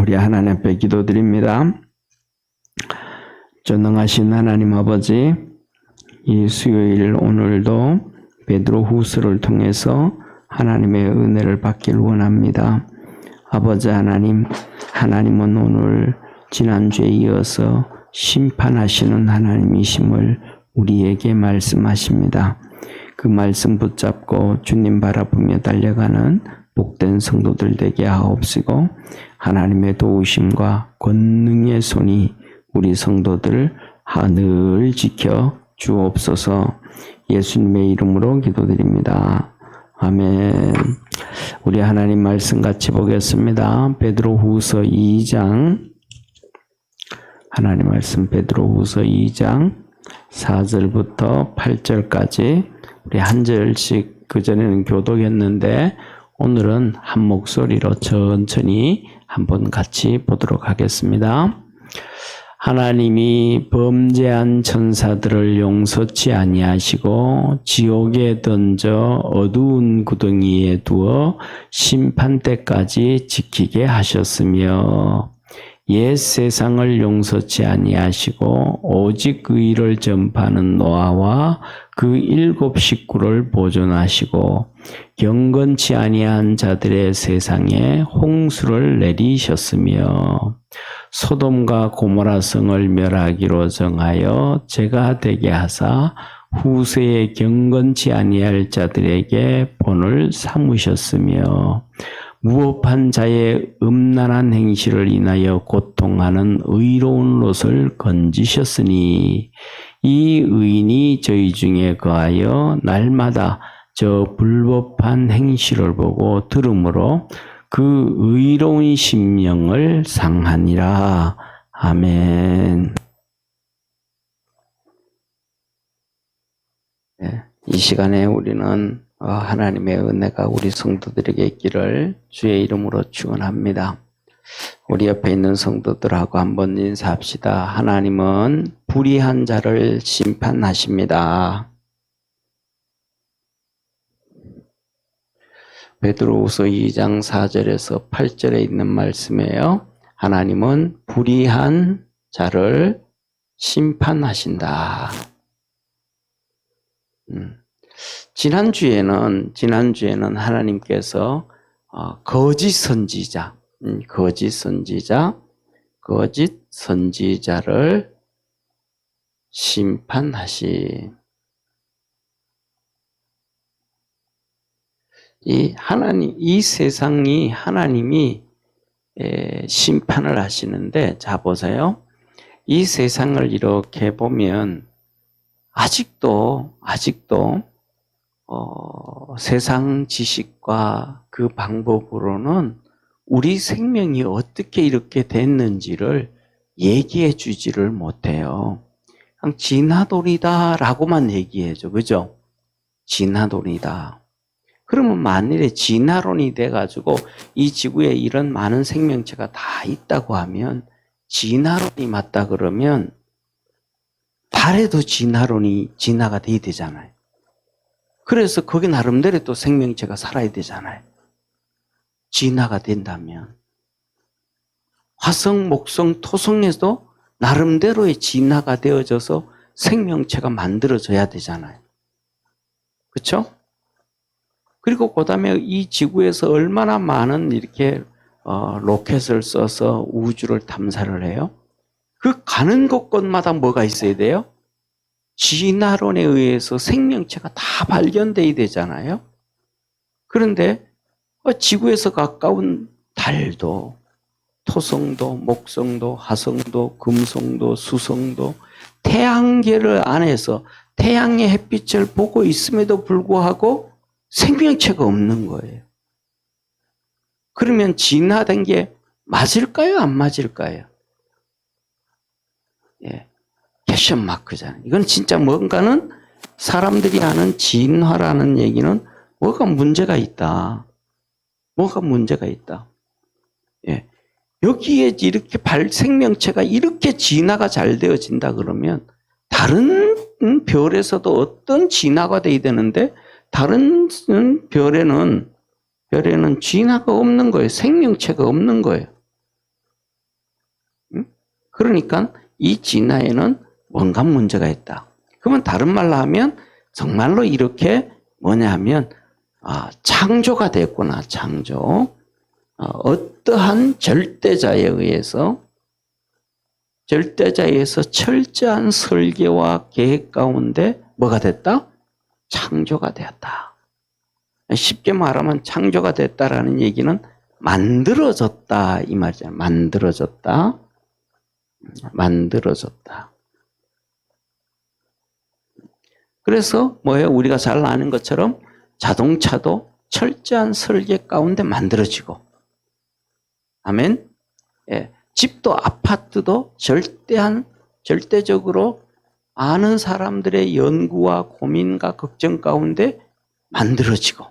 우리 하나님 앞에 기도드립니다. 전능하신 하나님 아버지, 이 수요일 오늘도 베드로후서를 통해서 하나님의 은혜를 받기를 원합니다. 아버지 하나님, 하나님은 오늘 지난주에 이어서 심판하시는 하나님이심을 우리에게 말씀하십니다. 그 말씀 붙잡고 주님 바라보며 달려가는 복된 성도들 되게 하옵시고, 하나님의 도우심과 권능의 손이 우리 성도들을 하늘 지켜 주옵소서. 예수님의 이름으로 기도드립니다. 아멘. 우리 하나님 말씀 같이 보겠습니다. 베드로후서 2장, 하나님 말씀 베드로후서 2장 4절부터 8절까지 우리 한 절씩, 그전에는 교독했는데 오늘은 한 목소리로 천천히 한번 같이 보도록 하겠습니다. 하나님이 범죄한 천사들을 용서치 아니하시고 지옥에 던져 어두운 구덩이에 두어 심판 때까지 지키게 하셨으며, 옛 세상을 용서치 아니하시고 오직 의를 전파하는 노아와 그 7 식구를 보존하시고 경건치 아니한 자들의 세상에 홍수를 내리셨으며, 소돔과 고모라 성을 멸하기로 정하여 제가 되게 하사 후세에 경건치 아니할 자들에게 본을 삼으셨으며, 무업한 자의 음란한 행실을 인하여 고통하는 의로운 롯을 건지셨으니, 이 의인이 저희 중에 거하여 날마다 저 불법한 행실을 보고 들음으로 그 의로운 심령을 상하니라. 아멘. 네, 이 시간에 우리는 하나님의 은혜가 우리 성도들에게 있기를 주의 이름으로 축원합니다. 우리 옆에 있는 성도들하고 한번 인사합시다. 하나님은 불의한 자를 심판하십니다. 베드로후서 2장 4절에서 8절에 있는 말씀이에요. 하나님은 불의한 자를 심판하신다. 지난주에는 하나님께서 거짓 선지자를 심판하시. 이 세상이 하나님이 심판을 하시는데, 자 보세요. 이 세상을 이렇게 보면 아직도 세상 지식과 그 방법으로는 우리 생명이 어떻게 이렇게 됐는지를 얘기해 주지를 못해요. 그냥 진화론이다라고만 얘기해줘. 그죠? 진화론이다. 그러면 만일에 진화론이 돼가지고 이 지구에 이런 많은 생명체가 다 있다고 하면, 진화론이 맞다 그러면 달에도 진화가 돼야 되잖아요. 그래서 거기 나름대로 또 생명체가 살아야 되잖아요. 진화가 된다면. 화성, 목성, 토성에도 나름대로의 진화가 되어져서 생명체가 만들어져야 되잖아요. 그렇죠? 그리고 그 다음에 이 지구에서 얼마나 많은 이렇게 로켓을 써서 우주를 탐사를 해요? 그 가는 곳곳마다 뭐가 있어야 돼요? 진화론에 의해서 생명체가 다 발견돼야 되잖아요. 그런데 지구에서 가까운 달도, 토성도, 목성도, 화성도, 금성도, 수성도, 태양계를 안에서 태양의 햇빛을 보고 있음에도 불구하고 생명체가 없는 거예요. 그러면 진화된 게 맞을까요? 안 맞을까요? 예. 퀘션 마크잖아요. 이건 진짜 뭔가는, 사람들이 하는 진화라는 얘기는 뭐가 문제가 있다. 예. 여기에 이렇게 생명체가 이렇게 진화가 잘 되어진다 그러면 다른 별에서도 어떤 진화가 돼야 되는데, 다른 별에는 진화가 없는 거예요. 생명체가 없는 거예요. 그러니까 이 진화에는 뭔가 문제가 있다. 그러면 다른 말로 하면 정말로 이렇게 뭐냐 하면 창조가 됐구나. 창조. 어떠한 절대자에 의해서 철저한 설계와 계획 가운데 뭐가 됐다? 창조가 되었다. 쉽게 말하면 창조가 됐다라는 얘기는 만들어졌다 이 말이잖아요. 만들어졌다. 그래서 뭐예요? 우리가 잘 아는 것처럼 자동차도 철저한 설계 가운데 만들어지고, 아멘. 예. 집도 아파트도 절대적으로 아는 사람들의 연구와 고민과 걱정 가운데 만들어지고,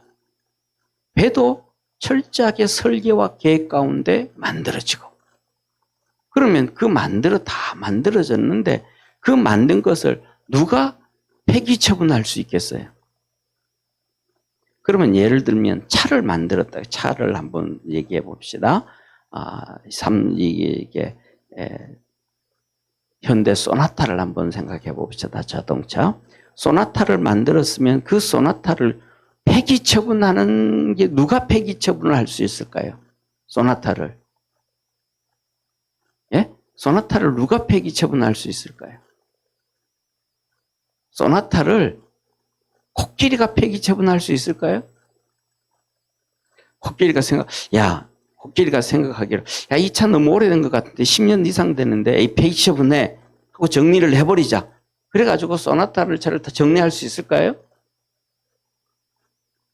배도 철저하게 설계와 계획 가운데 만들어지고. 그러면 다 만들어졌는데 그 만든 것을 누가 폐기 처분할 수 있겠어요? 그러면 예를 들면 차를 만들었다. 차를 한번 얘기해 봅시다. 이게 현대 소나타를 한번 생각해 봅시다. 자동차. 소나타를 만들었으면 그 소나타를 폐기 처분하는 게 누가 폐기 처분을 할 수 있을까요? 소나타를. 예? 소나타를 누가 폐기 처분할 수 있을까요? 소나타를 코끼리가 폐기 처분할 수 있을까요? 코끼리가 생각하기로, 이 차 너무 오래된 것 같은데, 10년 이상 됐는데, 폐기 처분해. 하고 정리를 해버리자. 그래가지고 소나타를 차를 다 정리할 수 있을까요?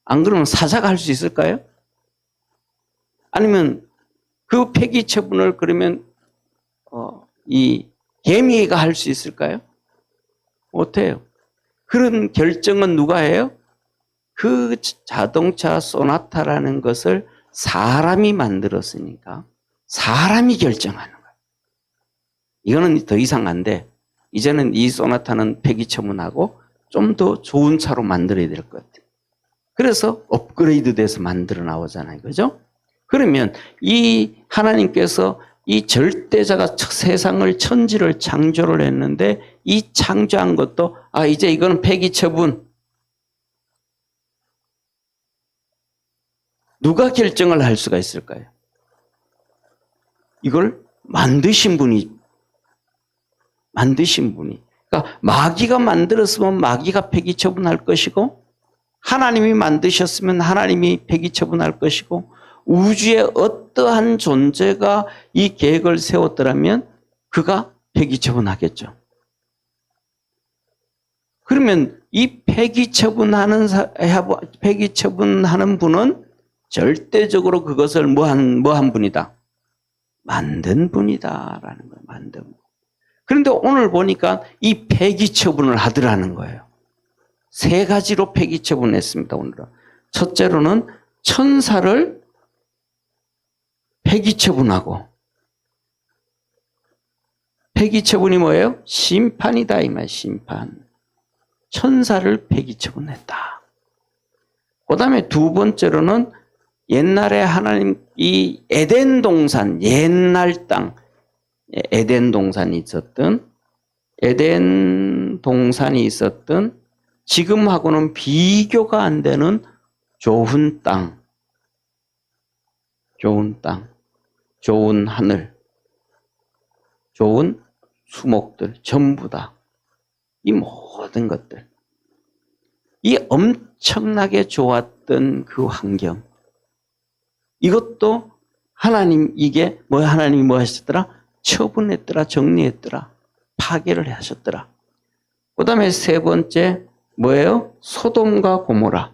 안 그러면 사자가 할 수 있을까요? 아니면 그 폐기 처분을 그러면, 이 개미가 할 수 있을까요? 못해요. 그런 결정은 누가 해요? 그 자동차 소나타라는 것을 사람이 만들었으니까 사람이 결정하는 거예요. 이거는 더 이상 안 돼. 이제는 이 소나타는 폐기 처분하고 좀 더 좋은 차로 만들어야 될 것 같아요. 그래서 업그레이드 돼서 만들어 나오잖아요. 그죠? 그러면 이 하나님께서 이 절대자가 세상을 천지를 창조를 했는데 이 창조한 것도 이제 이거는 폐기 처분. 누가 결정을 할 수가 있을까요? 이걸 만드신 분이. 그러니까 마귀가 만들었으면 마귀가 폐기 처분할 것이고, 하나님이 만드셨으면 하나님이 폐기 처분할 것이고, 우주의 어떠한 존재가 이 계획을 세웠더라면 그가 폐기 처분하겠죠. 그러면 이 폐기 처분하는 분은 절대적으로 그것을 뭐한 분이다? 만든 분이다라는 거예요. 만든 분. 그런데 오늘 보니까 이 폐기 처분을 하더라는 거예요. 3가지로 폐기 처분했습니다. 오늘은. 첫째로는 천사를 폐기 처분하고, 폐기 처분이 뭐예요? 심판이다 이 말. 심판. 천사를 폐기 처분했다. 그 다음에 2번째로는 옛날에 하나님 이 에덴 동산, 옛날 땅, 에덴 동산이 있었던 지금하고는 비교가 안 되는 좋은 땅, 좋은 하늘, 좋은 수목들, 전부 다. 이 모든 것들. 이 엄청나게 좋았던 그 환경. 이것도 하나님이 뭐 하셨더라? 처분했더라, 정리했더라, 파괴를 하셨더라. 그 다음에 3번째, 뭐예요? 소돔과 고모라.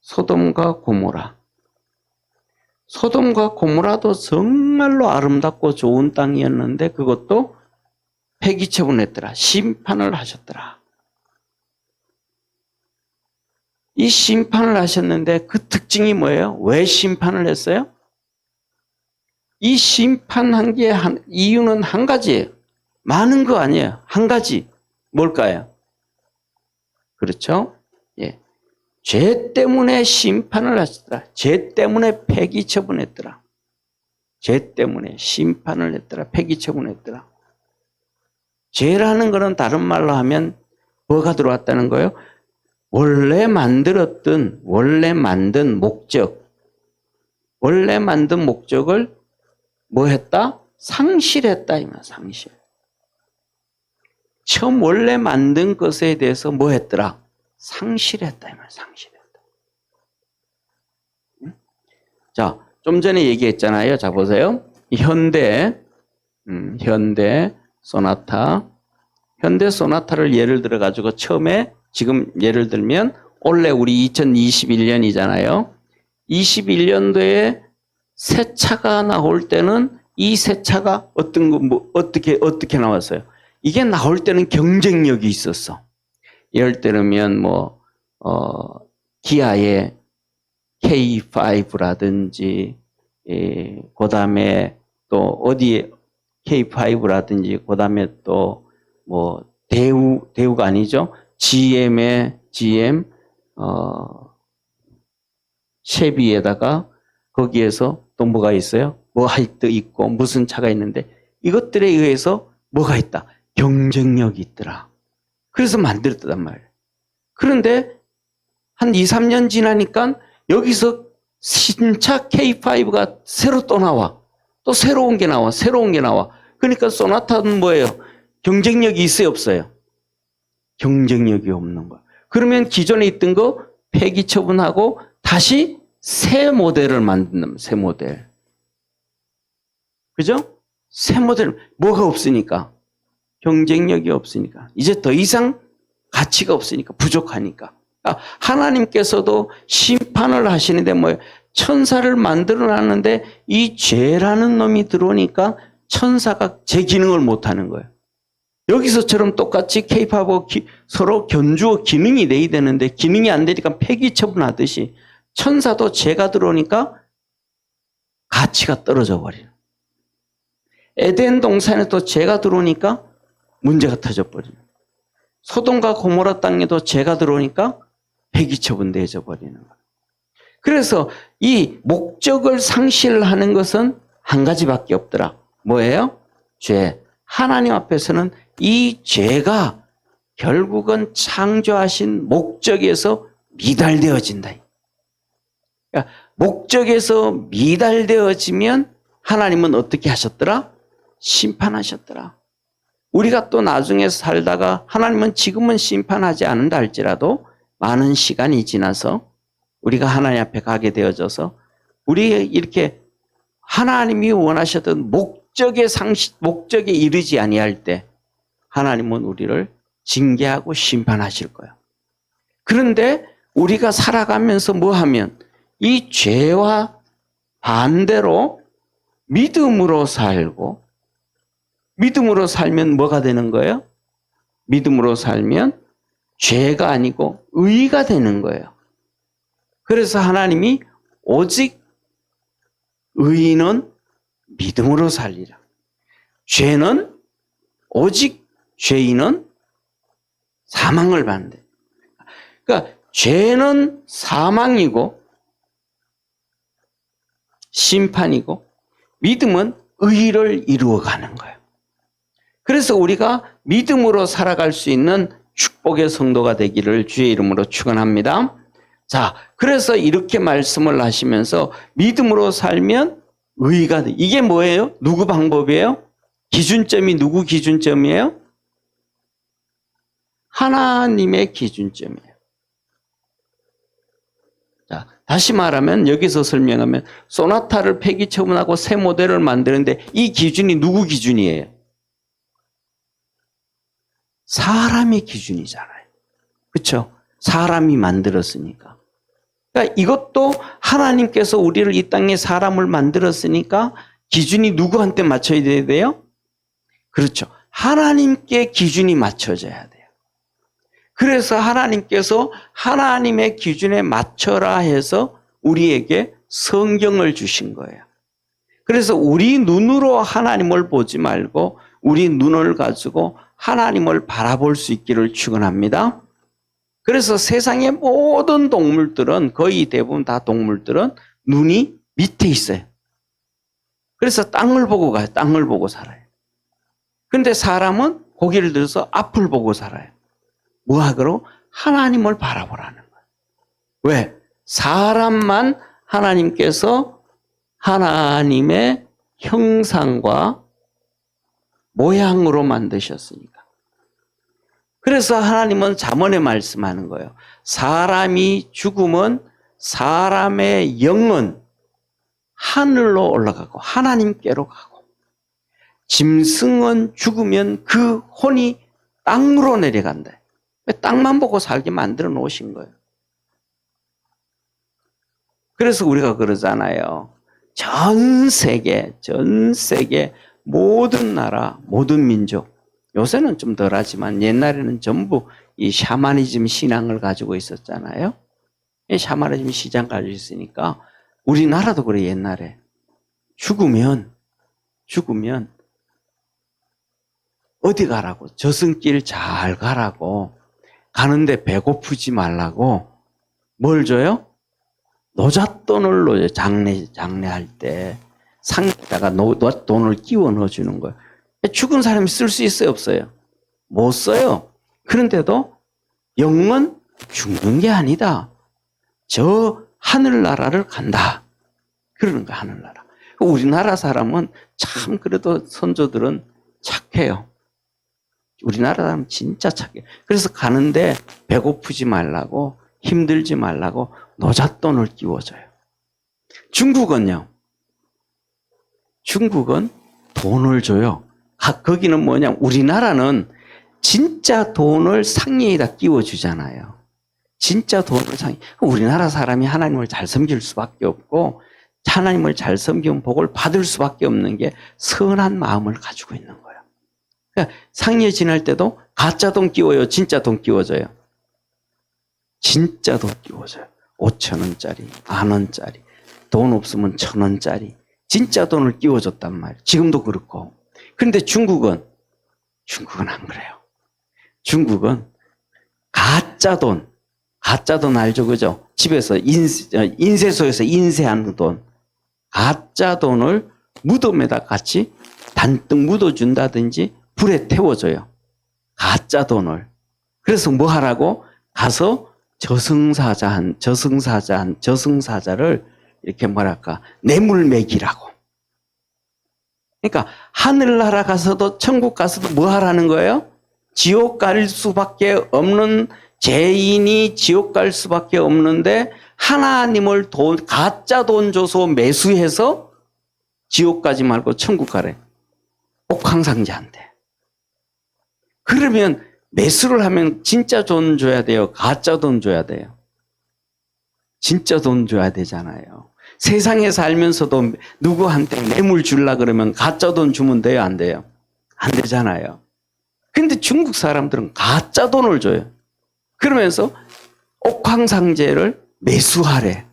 소돔과 고모라도 정말로 아름답고 좋은 땅이었는데 그것도 폐기 처분했더라. 심판을 하셨더라. 이 심판을 하셨는데 그 특징이 뭐예요? 왜 심판을 했어요? 이 심판한 게 이유는 한 가지예요. 많은 거 아니에요. 한 가지. 뭘까요? 그렇죠? 예. 죄 때문에 심판을 하셨더라. 죄 때문에 폐기 처분했더라. 죄 때문에 심판을 했더라. 폐기 처분했더라. 죄라는 것은 다른 말로 하면 뭐가 들어왔다는 거예요? 원래 만든 목적을 뭐 했다? 상실했다. 이 말, 상실. 처음 원래 만든 것에 대해서 뭐 했더라? 상실했다. 이 말, 상실했다. 자, 좀 전에 얘기했잖아요. 자, 보세요. 현대 소나타를 예를 들어 가지고 처음에 지금 예를 들면 원래 우리 2021년이잖아요. 21년도에 새 차가 나올 때는 이 새 차가 어떻게 나왔어요? 이게 나올 때는 경쟁력이 있었어. 예를 들면 기아의 K5라든지 그다음에 또 어디에 K5라든지 그다음에 또 대우가 아니죠. GM 쉐비에다가 거기에서 또 뭐가 있어요? 뭐 하이트 있고 무슨 차가 있는데 이것들에 의해서 뭐가 있다? 경쟁력이 있더라. 그래서 만들었단 말이에요. 그런데 한 2, 3년 지나니까 여기서 신차 K5가 새로 또 나와. 또 새로운 게 나와. 그러니까 소나타는 뭐예요? 경쟁력이 있어요, 없어요? 경쟁력이 없는 거야. 그러면 기존에 있던 거 폐기 처분하고 다시 새 모델을 만든다면 새 모델. 그죠? 새 모델 뭐가 없으니까? 경쟁력이 없으니까. 이제 더 이상 가치가 없으니까 부족하니까. 하나님께서도 심판을 하시는데 뭐예요? 천사를 만들어 놨는데 이 죄라는 놈이 들어오니까 천사가 제 기능을 못 하는 거예요. 여기서처럼 똑같이 K-팝하고 서로 견주어 기능이 돼야 되는데 기능이 안 되니까 폐기 처분하듯이 천사도 죄가 들어오니까 가치가 떨어져 버려요. 에덴 동산에도 죄가 들어오니까 문제가 터져 버려요. 소돔과 고모라 땅에도 죄가 들어오니까 폐기 처분되어져 버리는 거예요. 그래서 이 목적을 상실하는 것은 한 가지밖에 없더라. 뭐예요? 죄. 하나님 앞에서는 이 죄가 결국은 창조하신 목적에서 미달되어진다. 그러니까 목적에서 미달되어지면 하나님은 어떻게 하셨더라? 심판하셨더라. 우리가 또 나중에 살다가 하나님은 지금은 심판하지 않는다 할지라도 많은 시간이 지나서 우리가 하나님 앞에 가게 되어져서 우리 이렇게 하나님이 원하셨던 목적에 이르지 아니할 때 하나님은 우리를 징계하고 심판하실 거예요. 그런데 우리가 살아가면서 뭐 하면 이 죄와 반대로 믿음으로 살고 믿음으로 살면 뭐가 되는 거예요? 믿음으로 살면 죄가 아니고 의가 되는 거예요. 그래서 하나님이 오직 의인은 믿음으로 살리라. 오직 죄인은 사망을 받는다. 그러니까 죄는 사망이고 심판이고 믿음은 의를 이루어가는 거예요. 그래서 우리가 믿음으로 살아갈 수 있는 축복의 성도가 되기를 주의 이름으로 축원합니다. 자, 그래서 이렇게 말씀을 하시면서 믿음으로 살면 의가 돼. 이게 뭐예요? 누구 방법이에요? 기준점이 누구 기준점이에요? 하나님의 기준점이에요. 자, 다시 말하면 여기서 설명하면 소나타를 폐기 처분하고 새 모델을 만드는데 이 기준이 누구 기준이에요? 사람의 기준이잖아요. 그렇죠? 사람이 만들었으니까. 그러니까 이것도 하나님께서 우리를 이 땅에 사람을 만들었으니까 기준이 누구한테 맞춰야 돼요? 그렇죠. 하나님께 기준이 맞춰져야 돼요. 그래서 하나님께서 하나님의 기준에 맞춰라 해서 우리에게 성경을 주신 거예요. 그래서 우리 눈으로 하나님을 보지 말고 우리 눈을 가지고 하나님을 바라볼 수 있기를 축원합니다. 그래서 세상의 모든 동물들은 거의 대부분 다 동물들은 눈이 밑에 있어요. 그래서 땅을 보고 가요. 땅을 보고 살아요. 그런데 사람은 고개를 들어서 앞을 보고 살아요. 뭐하기로? 하나님을 바라보라는 거예요. 왜? 사람만 하나님께서 하나님의 형상과 모양으로 만드셨으니까. 그래서 하나님은 잠언에 말씀하는 거예요. 사람이 죽으면 사람의 영은 하늘로 올라가고 하나님께로 가고, 짐승은 죽으면 그 혼이 땅으로 내려간다. 땅만 보고 살게 만들어 놓으신 거예요. 그래서 우리가 그러잖아요. 전 세계 모든 나라, 모든 민족, 요새는 좀 덜하지만 옛날에는 전부 이 샤머니즘 신앙을 가지고 있었잖아요. 이 샤머니즘 시장 가지고 있으니까 우리나라도 그래. 옛날에 죽으면 어디 가라고? 저승길 잘 가라고, 가는데 배고프지 말라고 뭘 줘요? 노잣돈을 넣어요. 장례할 때 상에다가 돈을 끼워 넣어주는 거예요. 죽은 사람이 쓸 수 있어요, 없어요? 못 써요. 그런데도 영은 죽는 게 아니다. 저 하늘나라를 간다. 그러는 거야, 하늘나라. 우리나라 사람은 참 그래도 선조들은 착해요. 우리나라 사람 진짜 착해. 그래서 가는데 배고프지 말라고, 힘들지 말라고 노잣돈을 끼워줘요. 중국은요? 중국은 돈을 줘요. 거기는 뭐냐? 우리나라는 진짜 돈을 상예에다 끼워주잖아요. 진짜 돈을 우리나라 사람이 하나님을 잘 섬길 수밖에 없고, 하나님을 잘 섬기면 복을 받을 수밖에 없는 게 선한 마음을 가지고 있는 거예요. 그러니까 상예 지날 때도 가짜 돈 끼워요? 진짜 돈 끼워줘요? 진짜 돈 끼워줘요. 5,000원짜리, 10,000원짜리, 돈 없으면 1,000원짜리, 진짜 돈을 끼워줬단 말이에요. 지금도 그렇고. 그런데 중국은 안 그래요. 중국은 가짜 돈 알죠? 그죠? 집에서 인쇄소에서 인쇄하는 돈, 가짜 돈을 무덤에다 같이 단뜩 묻어준다든지 불에 태워줘요. 가짜 돈을. 그래서 뭐 하라고? 가서 저승사자를 이렇게 뭐랄까, 뇌물 매기라고. 그러니까 하늘나라 가서도 천국 가서도 뭐 하라는 거예요? 지옥 갈 수밖에 없는 죄인이 지옥 갈 수밖에 없는데, 하나님을 가짜 돈 줘서 매수해서 지옥 가지 말고 천국 가래. 옥황상제한테. 그러면 매수를 하면 진짜 돈 줘야 돼요? 가짜 돈 줘야 돼요? 진짜 돈 줘야 되잖아요. 세상에 살면서도 누구한테 뇌물 주려 그러면 가짜 돈 주면 돼요? 안 돼요? 안 되잖아요. 근데 중국 사람들은 가짜 돈을 줘요. 그러면서 옥황상제를 매수하래.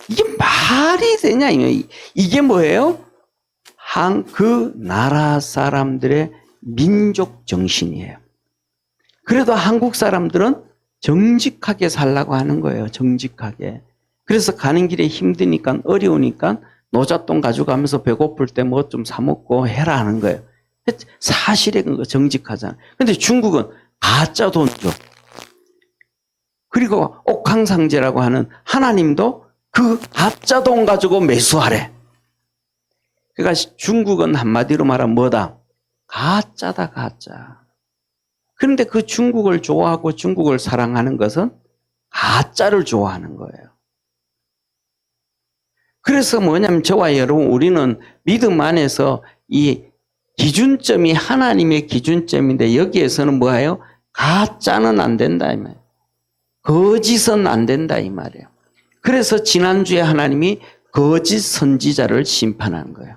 이게 말이 되냐? 이게 뭐예요? 그 나라 사람들의 민족 정신이에요. 그래도 한국 사람들은 정직하게 살라고 하는 거예요. 정직하게. 그래서 가는 길에 힘드니까, 어려우니까 노잣돈 가져가면서 배고플 때 뭐 좀 사 먹고 해라 하는 거예요. 사실에 정직하잖아요. 근데 중국은 가짜 돈 줘. 그리고 옥황상제라고 하는 하나님도 그 가짜 돈 가지고 매수하래. 그러니까 중국은 한마디로 말하면 뭐다? 가짜다, 가짜. 그런데 그 중국을 좋아하고 중국을 사랑하는 것은 가짜를 좋아하는 거예요. 그래서 뭐냐면 저와 여러분, 우리는 믿음 안에서 이 기준점이 하나님의 기준점인데, 여기에서는 뭐예요? 가짜는 안 된다 이 말이에요. 거짓은 안 된다 이 말이에요. 그래서 지난주에 하나님이 거짓 선지자를 심판한 거예요.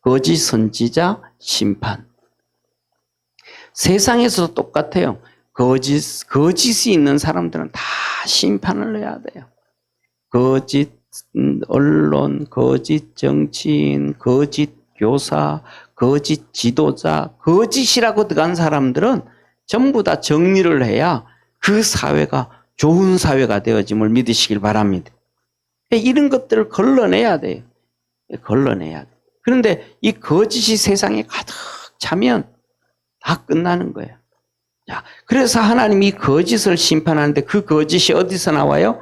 거짓 선지자 심판. 세상에서도 똑같아요. 거짓이 있는 사람들은 다 심판을 해야 돼요. 거짓 언론, 거짓 정치인, 거짓 교사, 거짓 지도자, 거짓이라고 들어간 사람들은 전부 다 정리를 해야 그 사회가 좋은 사회가 되어짐을 믿으시길 바랍니다. 이런 것들을 걸러내야 돼요. 걸러내야 돼. 그런데 이 거짓이 세상에 가득 차면 다 끝나는 거예요. 자, 그래서 하나님이 거짓을 심판하는데 그 거짓이 어디서 나와요?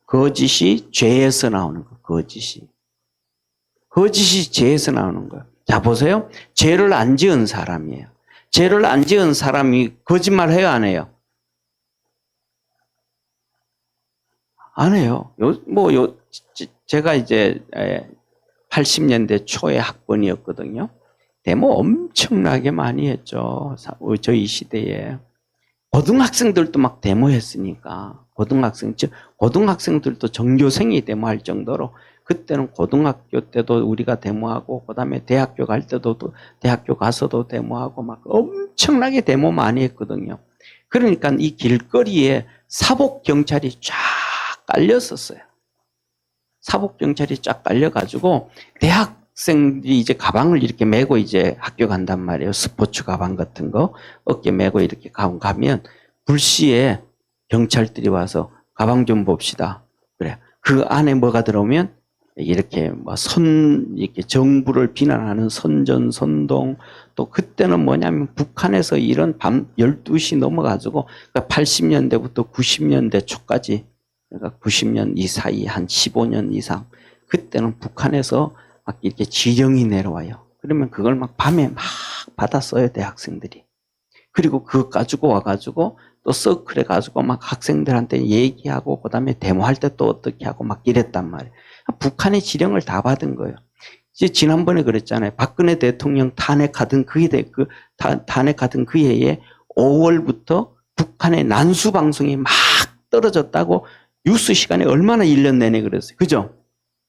거짓이 죄에서 나오는 거예요. 거짓이 죄에서 나오는 거예요. 자, 보세요. 죄를 안 지은 사람이에요. 죄를 안 지은 사람이 거짓말 해요, 안 해요? 안 해요. 제가 이제 80년대 초에 학번이었거든요. 데모 엄청나게 많이 했죠. 저희 시대에. 고등학생들도 막 데모했으니까. 고등학생들도 전교생이 데모할 정도로 그때는 고등학교 때도 우리가 데모하고 그다음에 대학교 갈 때도 대학교 가서도 데모하고 막 엄청나게 데모 많이 했거든요. 그러니까 이 길거리에 사복 경찰이 쫙 깔렸었어요. 사복 경찰이 쫙 깔려가지고 대학생들이 이제 가방을 이렇게 메고 이제 학교 간단 말이에요. 스포츠 가방 같은 거 어깨 메고 이렇게 가면 불시에 경찰들이 와서 가방 좀 봅시다. 그래. 그 안에 뭐가 들어오면 이렇게 이렇게 정부를 비난하는 선전선동, 또 그때는 뭐냐면 북한에서 이런 밤 12시 넘어가지고, 그러니까 80년대부터 90년대 초까지, 그러니까 90년 이 사이 한 15년 이상, 그때는 북한에서 막 이렇게 지령이 내려와요. 그러면 그걸 막 밤에 막 받았어요, 대학생들이. 그리고 그거 가지고 와가지고 또 서클 해가지고 막 학생들한테 얘기하고 그다음에 데모할 때 또 어떻게 하고 막 이랬단 말이에요. 북한의 지령을 다 받은 거예요. 이제 지난번에 그랬잖아요. 박근혜 대통령 탄핵하던 그 해에 5월부터 북한의 난수 방송이 막 떨어졌다고 뉴스 시간에 얼마나 1년 내내 그랬어요. 그죠?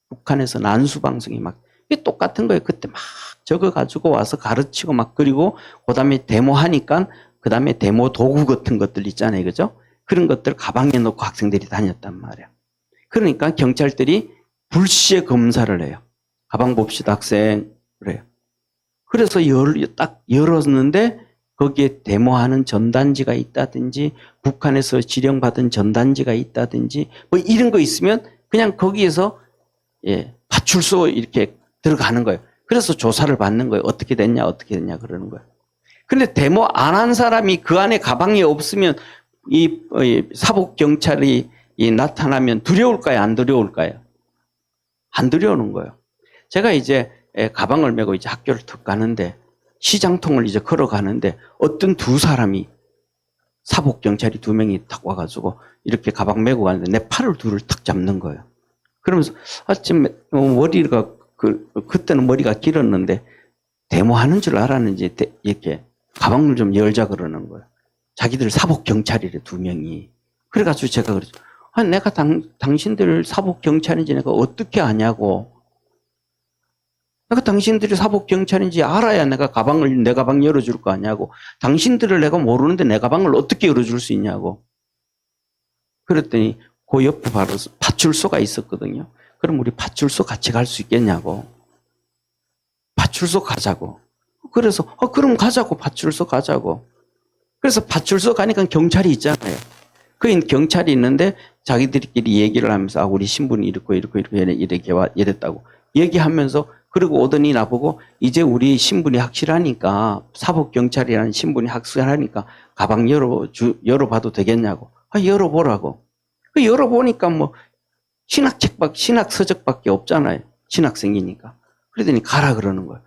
북한에서 난수 방송이 막 이게 똑같은 거예요. 그때 막 적어 가지고 와서 가르치고 막 그리고 그다음에 데모하니까 그다음에 데모 도구 같은 것들 있잖아요. 그죠? 그런 것들 가방에 넣고 학생들이 다녔단 말이에요. 그러니까 경찰들이 불시에 검사를 해요. 가방 봅시다, 학생. 그래요. 그래서 딱 열었는데 거기에 데모하는 전단지가 있다든지 북한에서 지령받은 전단지가 있다든지 뭐 이런 거 있으면 그냥 거기에서 파출소 이렇게 들어가는 거예요. 그래서 조사를 받는 거예요. 어떻게 됐냐 그러는 거예요. 근데 데모 안 한 사람이 그 안에 가방이 없으면 이 사복 경찰이 나타나면 두려울까요? 안 두려울까요? 안 두려우는 거예요. 제가 이제 가방을 메고 이제 학교를 턱 가는데 시장통을 이제 걸어가는데 어떤 두 사람이 사복 경찰이 2명이 탁 와가지고 이렇게 가방 메고 가는데 내 팔을 둘을 탁 잡는 거예요. 그러면서 지금 머리가 그때는 머리가 길었는데 데모하는 줄 알았는지 이렇게 가방을 좀 열자 그러는 거예요. 자기들 사복 경찰이래 2명이. 그래가지고 제가 그랬죠. 아니 내가 당신들 사복 경찰인지 내가 어떻게 아냐고. 내가 당신들이 사복 경찰인지 알아야 내가 내 가방 열어줄 거 아냐고. 당신들을 내가 모르는데 내 가방을 어떻게 열어줄 수 있냐고. 그랬더니 그 옆에 바로 파출소가 있었거든요. 그럼 우리 파출소 같이 갈 수 있겠냐고. 파출소 가자고. 그래서 그럼 가자고. 파출소 가자고. 그래서 파출소 가니까 경찰이 있잖아요. 그 경찰이 있는데 자기들끼리 얘기를 하면서 우리 신분이 이렇게 이랬다고 얘기하면서 그리고 오더니 나보고 이제 우리 신분이 확실하니까 사복경찰이라는 신분이 확실하니까 가방 열어봐도 되겠냐고. 열어보라고. 그 열어보니까 뭐 신학 서적밖에 없잖아요. 신학생이니까. 그러더니 가라 그러는 거예요.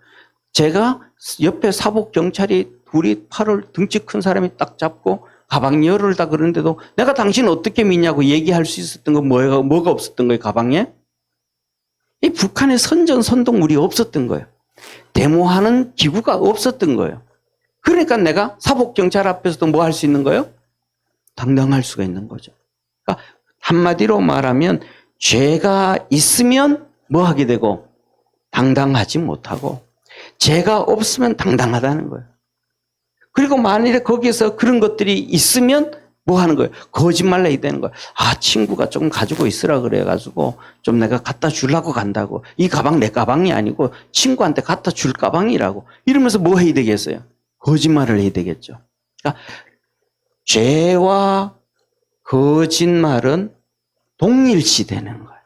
제가 옆에 사복경찰이 둘이 팔을 덩치 큰 사람이 딱 잡고 가방 열을다 그러는데도 내가 당신 어떻게 믿냐고 얘기할 수 있었던 건 뭐가 없었던 거예요, 가방에? 이 북한의 선전선동물이 없었던 거예요. 데모하는 기구가 없었던 거예요. 그러니까 내가 사복경찰 앞에서도 뭐 할 수 있는 거예요? 당당할 수가 있는 거죠. 그러니까 한마디로 말하면 죄가 있으면 뭐 하게 되고 당당하지 못하고 죄가 없으면 당당하다는 거예요. 그리고 만일에 거기에서 그런 것들이 있으면 뭐 하는 거예요? 거짓말 해야 되는 거예요. 친구가 조금 가지고 있으라 그래가지고 좀 내가 갖다 주려고 간다고. 이 가방 내 가방이 아니고 친구한테 갖다 줄 가방이라고. 이러면서 뭐 해야 되겠어요? 거짓말을 해야 되겠죠. 그러니까 죄와 거짓말은 동일시 되는 거예요.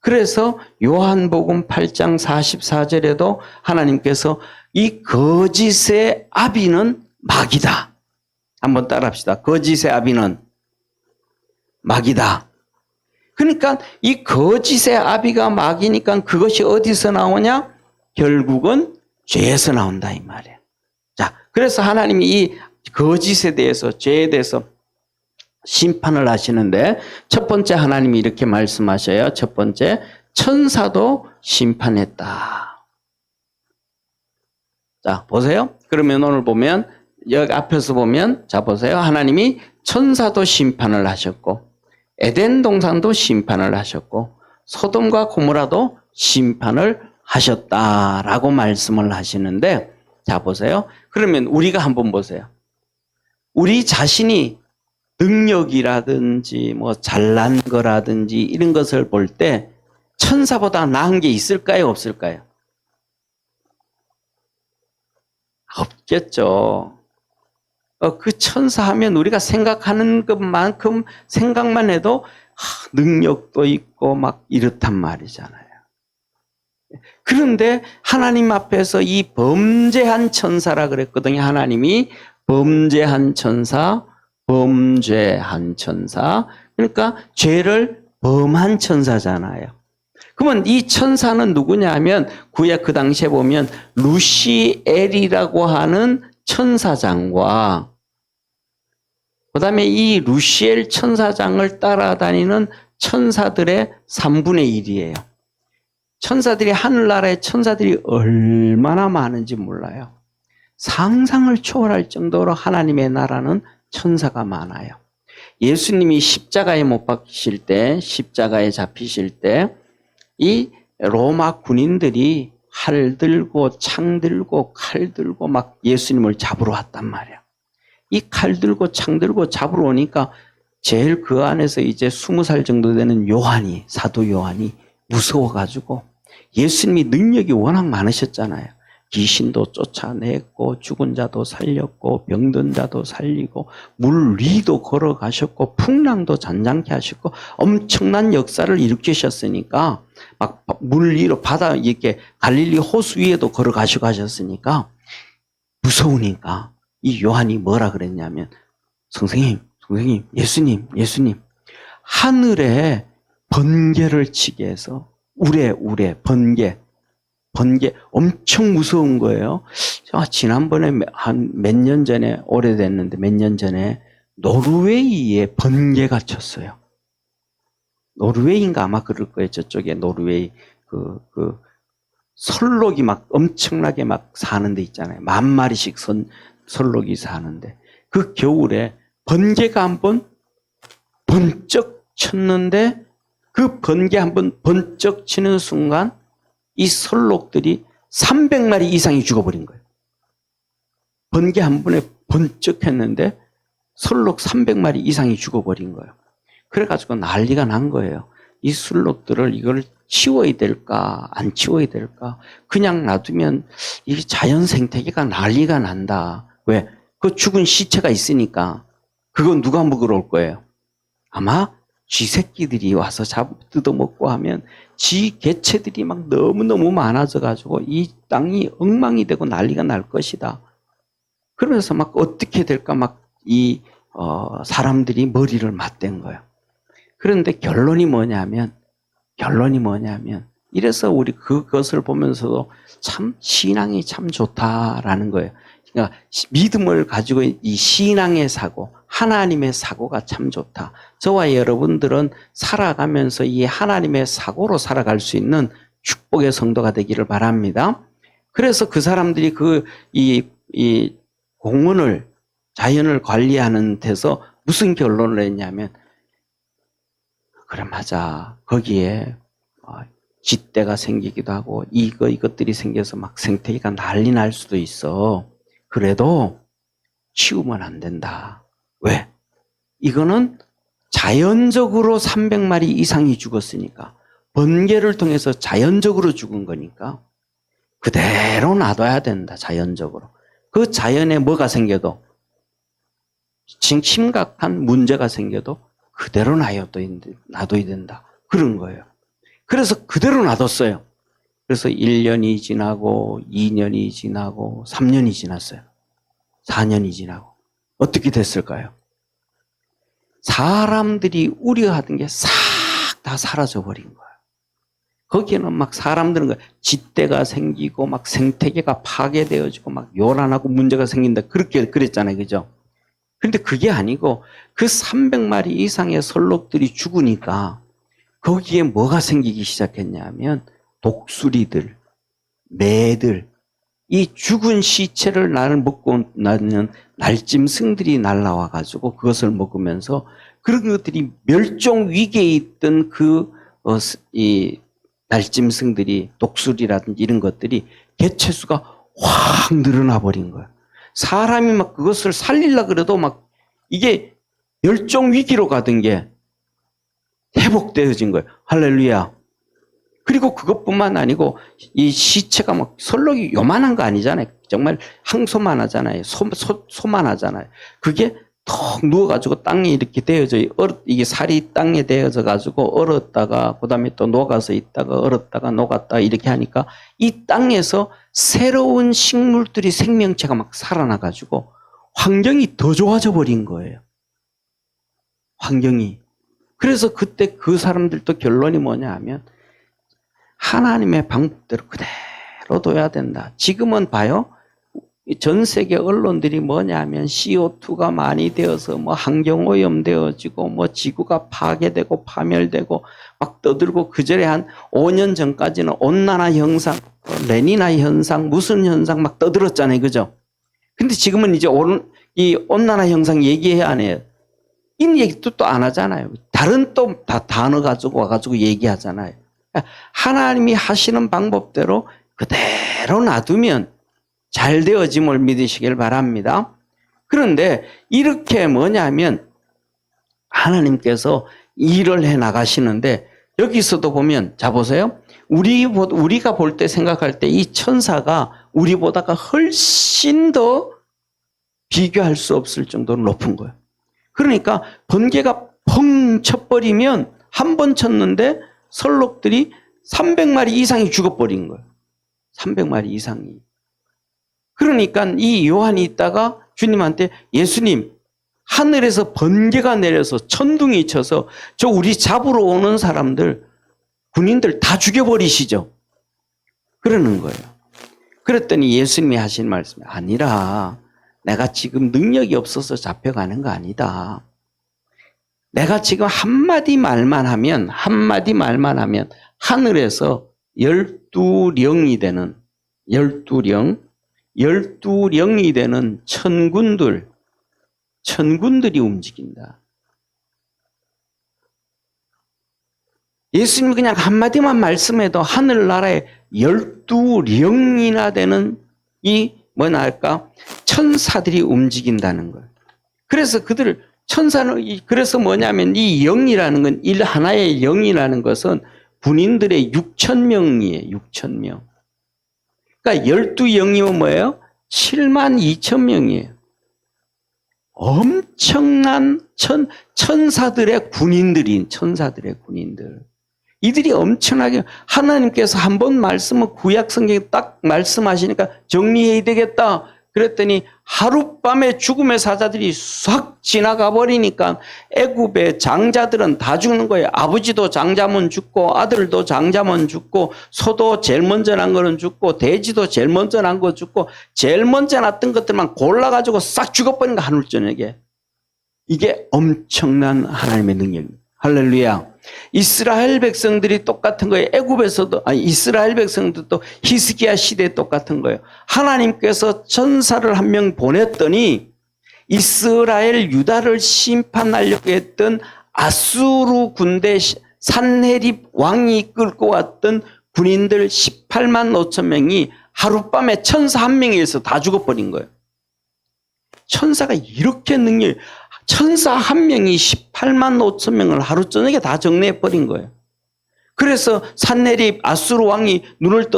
그래서 요한복음 8장 44절에도 하나님께서 이 거짓의 아비는 마귀다. 한번 따라합시다. 거짓의 아비는 마귀다. 그러니까 이 거짓의 아비가 마귀니까 그것이 어디서 나오냐? 결국은 죄에서 나온다 이 말이에요. 자, 그래서 하나님이 이 거짓에 대해서, 죄에 대해서 심판을 하시는데 첫 번째 하나님이 이렇게 말씀하셔요. 첫 번째, 천사도 심판했다. 자, 보세요. 그러면 오늘 보면 여기 앞에서 보면 자 보세요. 하나님이 천사도 심판을 하셨고 에덴 동산도 심판을 하셨고 소돔과 고모라도 심판을 하셨다라고 말씀을 하시는데 자 보세요. 그러면 우리가 한번 보세요. 우리 자신이 능력이라든지 뭐 잘난 거라든지 이런 것을 볼 때 천사보다 나은 게 있을까요? 없을까요? 없겠죠. 그 천사 하면 우리가 생각하는 것만큼 생각만 해도 능력도 있고 막 이렇단 말이잖아요. 그런데 하나님 앞에서 이 범죄한 천사라 그랬거든요. 하나님이 범죄한 천사, 범죄한 천사. 그러니까 죄를 범한 천사잖아요. 그러면 이 천사는 누구냐 하면 구약 그 당시에 보면 루시엘이라고 하는 천사장과 그 다음에 이 루시엘 천사장을 따라다니는 천사들의 3분의 1이에요. 천사들이 하늘나라의 천사들이 얼마나 많은지 몰라요. 상상을 초월할 정도로 하나님의 나라는 천사가 많아요. 예수님이 십자가에 못 박히실 때, 십자가에 잡히실 때 이 로마 군인들이 활 들고 창 들고 칼 들고 막 예수님을 잡으러 왔단 말이야. 이 칼 들고 창 들고 잡으러 오니까 제일 그 안에서 이제 20살 정도 되는 요한이, 사도 요한이 무서워가지고 예수님이 능력이 워낙 많으셨잖아요. 귀신도 쫓아냈고 죽은 자도 살렸고 병든 자도 살리고 물 위도 걸어가셨고 풍랑도 잔잔케 하셨고 엄청난 역사를 일으키셨으니까 막 물 위로 바다 이렇게 갈릴리 호수 위에도 걸어가시고 하셨으니까 무서우니까 이 요한이 뭐라 그랬냐면 선생님, 예수님 하늘에 번개를 치게 해서 우레 번개 엄청 무서운 거예요. 지난번에 한 몇 년 전에 오래됐는데 몇 년 전에 노르웨이에 번개가 쳤어요. 노르웨이인가 아마 그럴 거예요. 저쪽에 노르웨이 그 설록이 막 엄청나게 막 사는 데 있잖아요. 10,000마리씩 설록이 사는데 그 겨울에 번개가 한번 번쩍 쳤는데 그 번개 한번 번쩍 치는 순간 이 설록들이 300마리 이상이 죽어버린 거예요. 번개 한 번에 번쩍 했는데 설록 300마리 이상이 죽어버린 거예요. 그래가지고 난리가 난 거예요. 이 설록들을 이걸 치워야 될까 안 치워야 될까 그냥 놔두면 이 자연 생태계가 난리가 난다. 왜? 그 죽은 시체가 있으니까 그건 누가 먹으러 올 거예요? 아마 쥐새끼들이 와서 뜯어먹고 하면 지 개체들이 막 너무너무 많아져가지고 이 땅이 엉망이 되고 난리가 날 것이다. 그러면서 막 어떻게 될까 막 사람들이 머리를 맞댄 거예요. 그런데 결론이 뭐냐면 이래서 우리 그것을 보면서도 참 신앙이 참 좋다라는 거예요. 그러니까 믿음을 가지고 이 신앙의 사고, 하나님의 사고가 참 좋다. 저와 여러분들은 살아가면서 이 하나님의 사고로 살아갈 수 있는 축복의 성도가 되기를 바랍니다. 그래서 그 사람들이 이 공원을, 자연을 관리하는 데서 무슨 결론을 했냐면, 그래, 맞아. 거기에 쥐떼가 생기기도 하고, 이것들이 생겨서 막 생태계가 난리 날 수도 있어. 그래도 치우면 안 된다. 왜? 이거는 자연적으로 300마리 이상이 죽었으니까, 번개를 통해서 자연적으로 죽은 거니까 그대로 놔둬야 된다. 자연적으로. 그 자연에 뭐가 생겨도, 심각한 문제가 생겨도 그대로 놔둬야 된다. 그런 거예요. 그래서 그대로 놔뒀어요. 그래서 1년이 지나고 2년이 지나고 3년이 지났어요. 4년이 지나고 어떻게 됐을까요? 사람들이 우려하던 게 싹 다 사라져 버린 거예요. 거기에는 막 사람들은 쥐떼가 생기고 막 생태계가 파괴되어지고 막 요란하고 문제가 생긴다. 그렇게 그랬잖아요. 그죠? 그런데 그게 아니고 그 300마리 이상의 설록들이 죽으니까 거기에 뭐가 생기기 시작했냐면 독수리들, 매들, 이 죽은 시체를 나를 먹고 나는 날짐승들이 날라와 가지고 그것을 먹으면서 그런 것들이 멸종 위기에 있던 이 날짐승들이 독수리라든지 이런 것들이 개체수가 확 늘어나 버린 거예요. 사람이 막 그것을 살리려고 그래도 막 이게 멸종 위기로 가던 게 회복되어진 거예요. 할렐루야. 그리고 그것뿐만 아니고 이 시체가 막 설록이 요만한 거 아니잖아요. 정말 항소만 하잖아요. 소만 하잖아요. 그게 턱 누워가지고 땅에 이렇게 되어져, 이게 살이 땅에 되어져 가지고 얼었다가, 그 다음에 또 녹아서 있다가 얼었다가 녹았다가 이렇게 하니까 이 땅에서 새로운 식물들이 생명체가 막 살아나가지고 환경이 더 좋아져 버린 거예요. 환경이. 그래서 그때 그 사람들도 결론이 뭐냐 하면 하나님의 방법대로 그대로 둬야 된다. 지금은 봐요. 전 세계 언론들이 뭐냐 하면 CO2가 많이 되어서 뭐 환경오염 되어지고 뭐 지구가 파괴되고 파멸되고 막 떠들고 그전에 한 5년 전까지는 온난화 현상, 레니나 현상, 무슨 현상 막 떠들었잖아요. 그죠? 근데 지금은 이제 이 온난화 현상 얘기해야 안 해요. 이 얘기도 또 안 하잖아요. 다른 또 다 단어 가지고 와가지고 얘기하잖아요. 하나님이 하시는 방법대로 그대로 놔두면 잘 되어짐을 믿으시길 바랍니다. 그런데 이렇게 뭐냐면 하나님께서 일을 해 나가시는데 여기서도 보면 자 보세요. 우리가 볼 때 생각할 때 이 천사가 우리보다가 훨씬 더 비교할 수 없을 정도로 높은 거예요. 그러니까 번개가 펑 쳐버리면 한 번 쳤는데 설록들이 300마리 이상이 죽어버린 거예요. 300마리 이상이. 그러니까 이 요한이 있다가 주님한테 예수님 하늘에서 번개가 내려서 천둥이 쳐서 저 우리 잡으러 오는 사람들 군인들 다 죽여버리시죠. 그러는 거예요. 그랬더니 예수님이 하신 말씀이 아니라 내가 지금 능력이 없어서 잡혀가는 거 아니다. 내가 지금 한마디 말만 하면 하늘에서 12령이 되는 12령이 되는 천군들이 움직인다. 예수님이 그냥 한마디만 말씀해도 하늘나라에 12령이나 되는 이 뭐나 할까? 천사들이 움직인다는 거예요. 그래서 그래서 뭐냐면 이 영이라는 건 하나의 영이라는 것은 군인들의 6,000명이에요. 6,000명. 그러니까 12영이면 뭐예요? 72,000명이에요. 엄청난 천사들의 군인들. 이들이 엄청나게 하나님께서 한 번 말씀을 구약 성경에 딱 말씀하시니까 정리해야 되겠다. 그랬더니 하룻밤에 죽음의 사자들이 싹 지나가 버리니까 애굽의 장자들은 다 죽는 거예요. 아버지도 장자면 죽고 아들도 장자면 죽고 소도 제일 먼저 난 거는 죽고 돼지도 제일 먼저 난 거 죽고 제일 먼저 났던 것들만 골라가지고 싹 죽어버린 거 하늘 저녁에. 이게 엄청난 하나님의 능력입니다. 할렐루야. 이스라엘 백성들이 똑같은 거예요. 이스라엘 백성들도 히스기야 시대에 똑같은 거예요. 하나님께서 천사를 한 명 보냈더니 이스라엘 유다를 심판하려고 했던 아수르 군대 산헤립 왕이 끌고 왔던 군인들 18만 5천 명이 하룻밤에 천사 한 명에 의해서 다 죽어버린 거예요. 천사가 이렇게 천사 한 명이 18만 5천 명을 하루 저녁에 다 정리해버린 거예요. 그래서 산헤립 아수르 왕이 눈을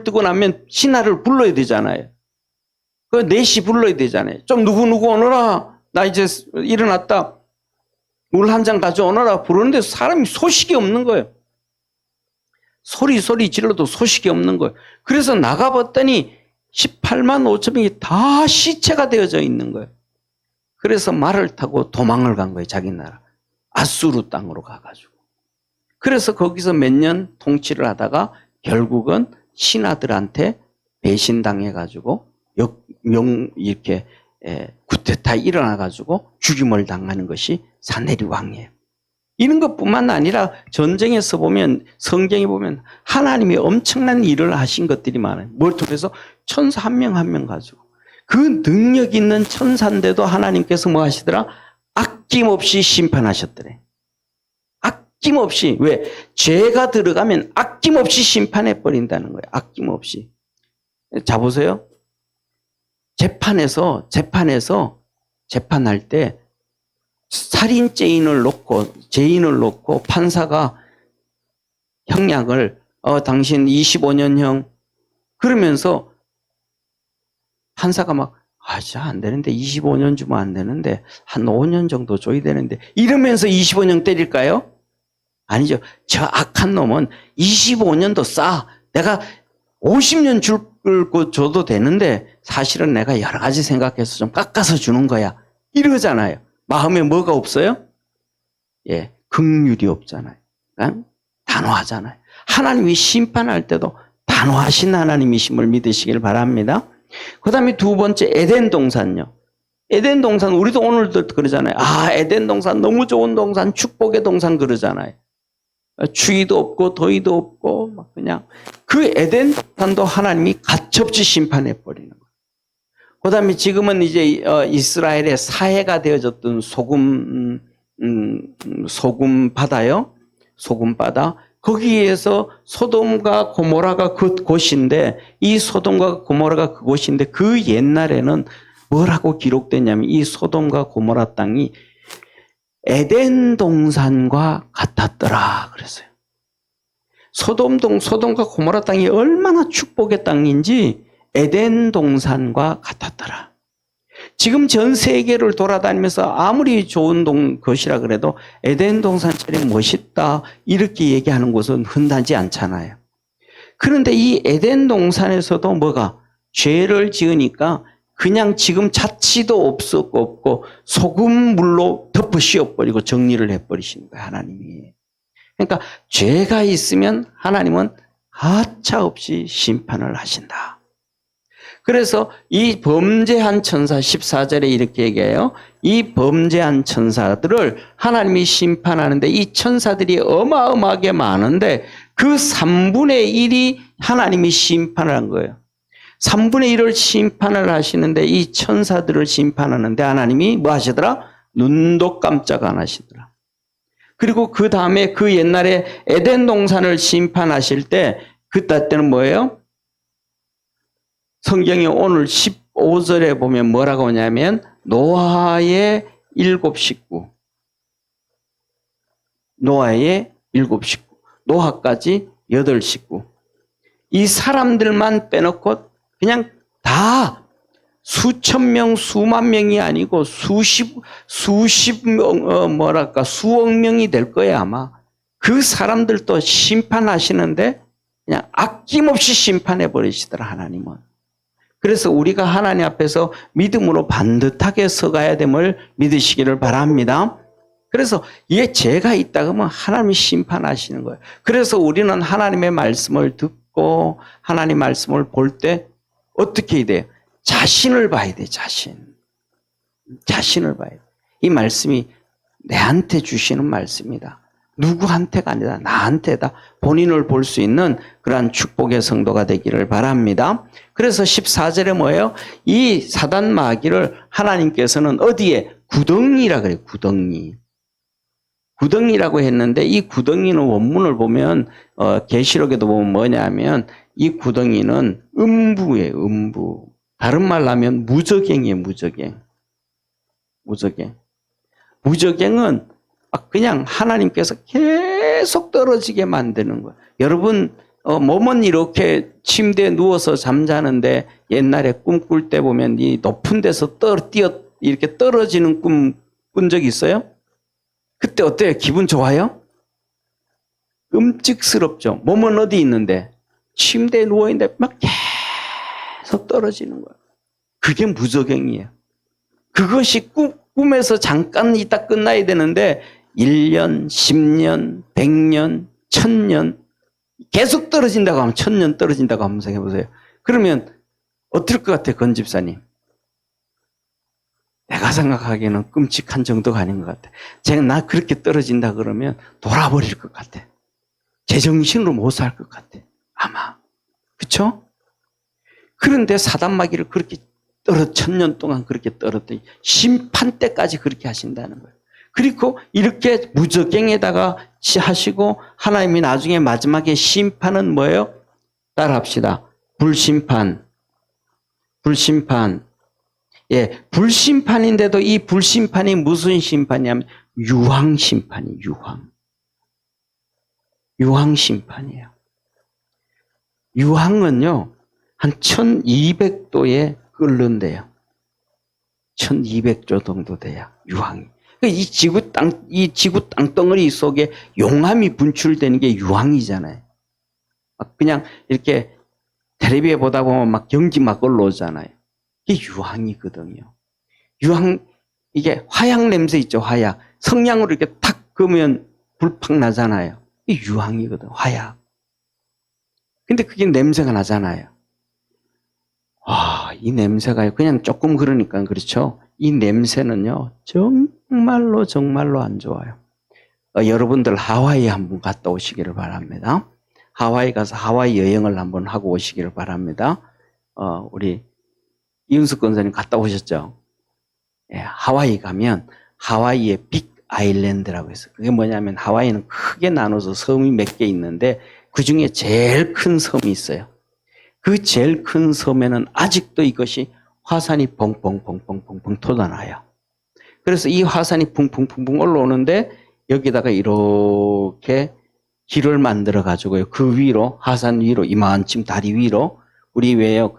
뜨고 나면 신하를 불러야 되잖아요. 그 넷이 불러야 되잖아요. 좀 누구 오너라. 나 이제 일어났다. 물 한 잔 가져오너라. 부르는데 사람이 소식이 없는 거예요. 소리 질러도 소식이 없는 거예요. 그래서 나가봤더니 18만 5천 명이 다 시체가 되어져 있는 거예요. 그래서 말을 타고 도망을 간 거예요. 자기 나라. 아수르 땅으로 가가지고. 그래서 거기서 몇 년 통치를 하다가 결국은 신하들한테 배신당해가지고 이렇게 쿠데타 일어나가지고 죽임을 당하는 것이 사내리 왕이에요. 이런 것뿐만 아니라 전쟁에서 보면 성경에 보면 하나님이 엄청난 일을 하신 것들이 많아요. 뭘 통해서 천사 한 명 한 명 가지고 그 능력 있는 천사인데도 하나님께서 뭐 하시더라? 아낌없이 심판하셨더래. 아낌없이. 왜? 죄가 들어가면 아낌없이 심판해 버린다는 거예요. 아낌없이. 자 보세요. 재판에서 재판할 때 살인죄인을 놓고 판사가 형량을 당신 25년형 그러면서 판사가 막 안 되는데 25년 주면 안 되는데 한 5년 정도 줘야 되는데 이러면서 25년 때릴까요? 아니죠. 저 악한 놈은 25년도 싸. 내가 50년 줄 거 줘도 되는데 사실은 내가 여러 가지 생각해서 좀 깎아서 주는 거야. 이러잖아요. 마음에 뭐가 없어요? 예, 긍휼이 없잖아요. 단호하잖아요. 하나님이 심판할 때도 단호하신 하나님이심을 믿으시길 바랍니다. 그 다음에 두 번째 에덴 동산요. 에덴 동산 우리도 오늘도 그러잖아요. 에덴 동산 너무 좋은 동산, 축복의 동산 그러잖아요. 추위도 없고 더위도 없고 막 그냥 그 에덴 동산도 하나님이 가차없이 심판해 버리는 거예요. 그 다음에 지금은 이제 이스라엘의 사해가 되어졌던 소금 바다요. 소금 바다. 거기에서 소돔과 고모라가 그곳인데 이 소돔과 고모라가 그곳인데 그 옛날에는 뭐라고 기록됐냐면 이 소돔과 고모라 땅이 에덴 동산과 같았더라 그랬어요. 소돔과 고모라 땅이 얼마나 축복의 땅인지 에덴 동산과 같았더라. 지금 전 세계를 돌아다니면서 아무리 좋은 것이라 그래도 에덴 동산처럼 멋있다 이렇게 얘기하는 곳은 흔하지 않잖아요. 그런데 이 에덴 동산에서도 뭐가 죄를 지으니까 그냥 지금 자취도 없고 소금물로 덮어 씌워버리고 정리를 해버리시는 거예요. 하나님이. 그러니까 죄가 있으면 하나님은 가차없이 심판을 하신다. 그래서 이 범죄한 천사 14절에 이렇게 얘기해요. 이 범죄한 천사들을 하나님이 심판하는데 이 천사들이 어마어마하게 많은데 그 3분의 1이 하나님이 심판을 한 거예요. 3분의 1을 심판을 하시는데 이 천사들을 심판하는데 하나님이 뭐 하시더라? 눈도 깜짝 안 하시더라. 그리고 그 다음에 그 옛날에 에덴 동산을 심판하실 때 그때는 뭐예요? 성경이 오늘 15절에 보면 뭐라고 하냐면 노아의 7식구. 노아의 7식구. 노아까지 8식구. 이 사람들만 빼놓고 그냥 다 수천 명, 수만 명이 아니고 수억 명이 될 거예요, 아마. 그 사람들도 심판하시는데 그냥 아낌없이 심판해 버리시더라, 하나님은. 그래서 우리가 하나님 앞에서 믿음으로 반듯하게 서가야 됨을 믿으시기를 바랍니다. 그래서 이게 죄가 있다 그러면 하나님이 심판하시는 거예요. 그래서 우리는 하나님의 말씀을 듣고 하나님 말씀을 볼 때 어떻게 해야 돼요? 자신을 봐야 돼, 자신을 봐야 돼. 이 말씀이 내한테 주시는 말씀이다. 누구한테가 아니라 나한테다. 본인을 볼 수 있는 그러한 축복의 성도가 되기를 바랍니다. 그래서 14절에 뭐예요? 이 사단 마귀를 하나님께서는 어디에? 구덩이라 그래요. 구덩이라고 했는데 이 구덩이는 원문을 보면 계시록에도 보면 뭐냐면 이 구덩이는 음부예요. 음부. 다른 말로 하면 무저갱이에요. 무저갱은 그냥 하나님께서 계속 떨어지게 만드는 거예요. 여러분 몸은 이렇게 침대에 누워서 잠자는데 옛날에 꿈 꿀 때 보면 이 높은 데서 이렇게 떨어지는 꿈 꾼 적 있어요? 그때 어때요? 기분 좋아요? 끔찍스럽죠. 몸은 어디 있는데? 침대에 누워있는데 막 계속 떨어지는 거예요. 그게 무저갱이에요. 그것이 꿈에서 잠깐 있다 끝나야 되는데 1년, 10년, 100년, 1000년 계속 떨어진다고 하면 1000년 떨어진다고 한번 생각해보세요. 그러면 어떨 것 같아요, 건 집사님? 내가 생각하기에는 끔찍한 정도가 아닌 것 같아. 제가 나 그렇게 떨어진다 그러면 돌아버릴 것 같아. 제정신으로 못 살 것 같아. 아마. 그쵸? 그런데 사단마귀를 그렇게 1000년 동안 그렇게 떨었더니 심판 때까지 그렇게 하신다는 거예요. 그리고 이렇게 무적갱에다가 하시고 하나님이 나중에 마지막에 심판은 뭐예요? 따라합시다. 불심판. 불심판. 예, 불심판인데도 이 불심판이 무슨 심판이냐면 유황심판이 유황. 유황심판이에요. 유황은요, 한 1200도에 끓는데요. 1200도 정도 돼야 유황이. 이 지구 땅덩어리 속에 용암이 분출되는 게 유황이잖아요. 그냥 이렇게 텔레비에 보다 보면 막 경기 막 올라오잖아요. 이게 유황이거든요. 유황, 이게 화약 냄새 있죠, 화약. 성냥으로 이렇게 탁 그으면 불팍 나잖아요. 이게 유황이거든, 화약. 근데 그게 냄새가 나잖아요. 이 냄새가 그냥 조금 그러니까 그렇죠. 이 냄새는요, 정말로 안 좋아요. 여러분들 하와이 한번 갔다 오시기를 바랍니다. 하와이 가서 하와이 여행을 한번 하고 오시기를 바랍니다. 우리 이윤숙 권사님 갔다 오셨죠? 예, 하와이 가면 하와이의 빅 아일랜드라고 해서 그게 뭐냐면 하와이는 크게 나눠서 섬이 몇 개 있는데 그 중에 제일 큰 섬이 있어요. 그 제일 큰 섬에는 아직도 이것이 화산이 펑펑 돋아나요. 그래서 이 화산이 붕붕 올라오는데 여기다가 이렇게 길을 만들어 가지고요. 그 위로 화산 위로 이만큼 다리 위로 우리 왜요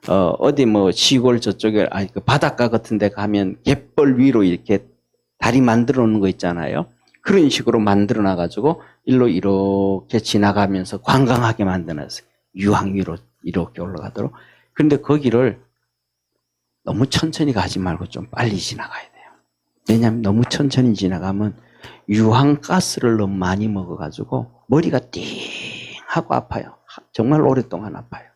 어디 뭐 시골 저쪽에 그 바닷가 같은 데 가면 갯벌 위로 이렇게 다리 만들어 놓는 거 있잖아요. 그런 식으로 만들어 놔 가지고 일로 이렇게 지나가면서 관광하게 만들어 놨어요. 유황 위로 이렇게 올라가도록. 그런데 거기를 너무 천천히 가지 말고 좀 빨리 지나가야 돼요. 왜냐하면 너무 천천히 지나가면 유황가스를 너무 많이 먹어가지고 머리가 띵 하고 아파요. 정말 오랫동안 아파요.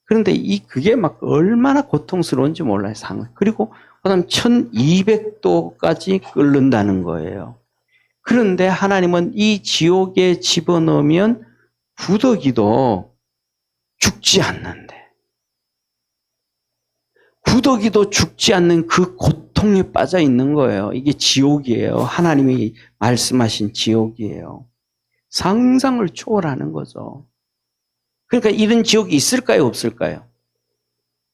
그런데 그게 막 얼마나 고통스러운지 몰라요, 그리고 그다음 1200도까지 끓는다는 거예요. 그런데 하나님은 이 지옥에 집어넣으면 구더기도 죽지 않는데, 구더기도 죽지 않는 그 고통에 빠져 있는 거예요. 이게 지옥이에요. 하나님이 말씀하신 지옥이에요. 상상을 초월하는 거죠. 그러니까 이런 지옥이 있을까요, 없을까요?